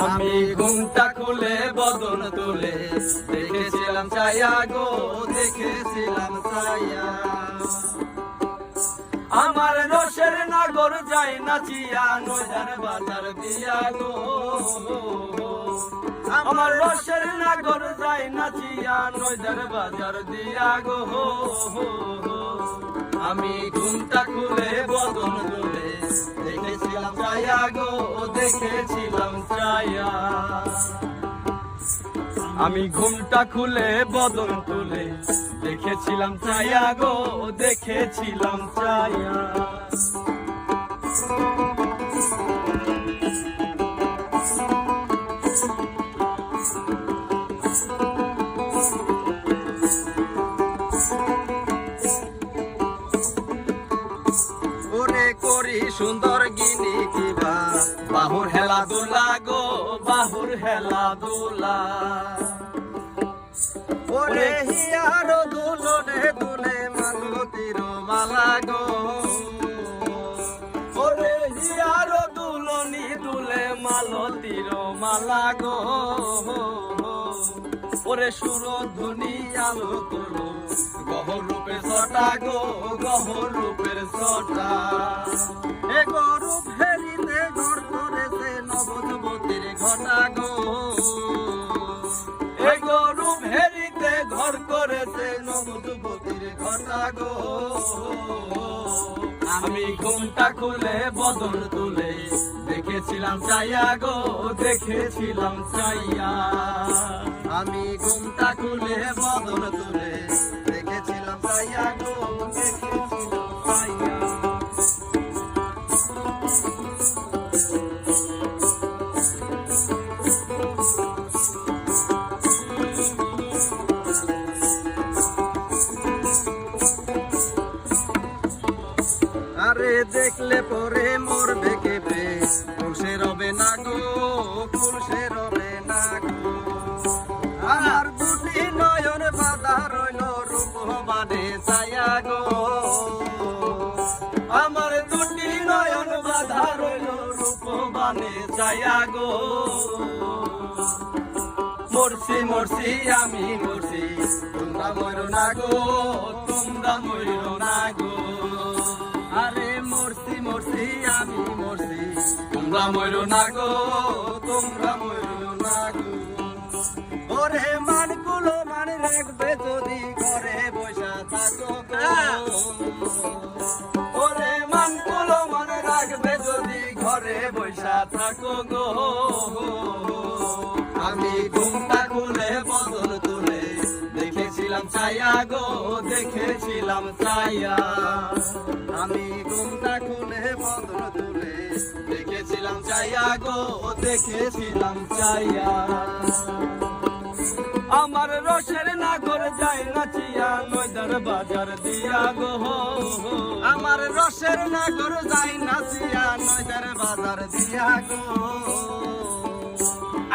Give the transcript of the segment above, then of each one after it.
আমি ঘুমটা খুলে বদন তুলে দেখেছিলাম চাইয়া গো, দেখেছিলাম চাইয়া। আমার রসের নাগর যাই নাচিয়া নয়দার বাজার দিয়া গো, আমার রসের নাগর যাই নাচিয়া নয়দার বাজার দিয়া গো। আমি ঘুমটা খুলে বদন তুলে দেখেছিলাম চাইয়া গো, দেখেছিলাম চাইয়া। আমি ঘুমটা খুলে বদন তুলে দেখেছিলাম চাইয়া গো, দেখেছিলাম চাইয়া। ওরে করি সুন্দর গিনি কিবা বাহুর হেলা দোলা গো, বাহুর হেলা দোলা। ওরে হিয়ার দুলনে দুলে মালতীর মালা গো, ওরে হিয়ার দুলনি দুলে মালতীর মালা গো। ওরে সুর ধ্বনি আলো তোলো গহর রূপের ছটা গো, গহর রূপের ছটা। এ গরু ফেরিতে ঘর করেছে নবযুবতীর ঘটা গো, এ গরু ফেরিতে ঘর করেছে নবযুবতীর ঘটা গো। আমি ঘুমটা খুলে বদন তুলে দেখেছিলাম চাইয়া গো, দেখেছিলাম চাইয়া। আমি ঘুমটা খুলে বদন তুলে দেখেছিলাম চাইয়া গো, দেখেছিলাম চাইয়া। আরে দেখলে পরে মরবে কেঁপে, ফুলসে রবে না গো, ফুলসে রবে না গো। আর দুটি নয়ন বাঁধা রইল রূপবানে ছায়া গো, আমার দুটি নয়ন বাঁধা রইল রূপবানে ছায়া গো। মরছি মরছি আমি মরছি, তোমরা মরো না গো, তোমরা মরো না গো। আরে মরছি মরছি আমি মরছি, তোমরা মরো না গো, তোমরা মরো না গো। ওরে মানগুলো মান রাখবে যদি ঘরে বসা থাকো গো, ওরে মানগুলো মান রাখবে যদি ঘরে বসা থাকো গো। আমি ঘুমটা খুলে বদন তুলে দেখেছিলাম চাইয়া গো, দেখেছিলাম চাইয়া। আমি ঘুমটা খুলে বদন তুলে দেখেছিলাম চাইয়া গো, দেখেছিলাম চাইয়া। আমার রসের নাগর যাই নাচিয়া নয়দার বাজার দিয়া গো, আমার রসের নাগর যাই নাচিয়া নয়দার বাজার দিয়া গো।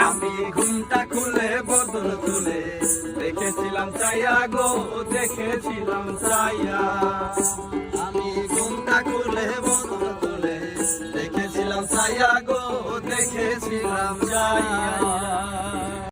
আমি ঘুমটা খুলে বদন তুলে দেখেছিলাম চাইয়া গো, দেখেছিলাম চাইয়া। আমি ঘুমটা খুলে বদন তুলে দেখেছিলাম চাইয়া গো, দেখেছিলাম চাইয়া।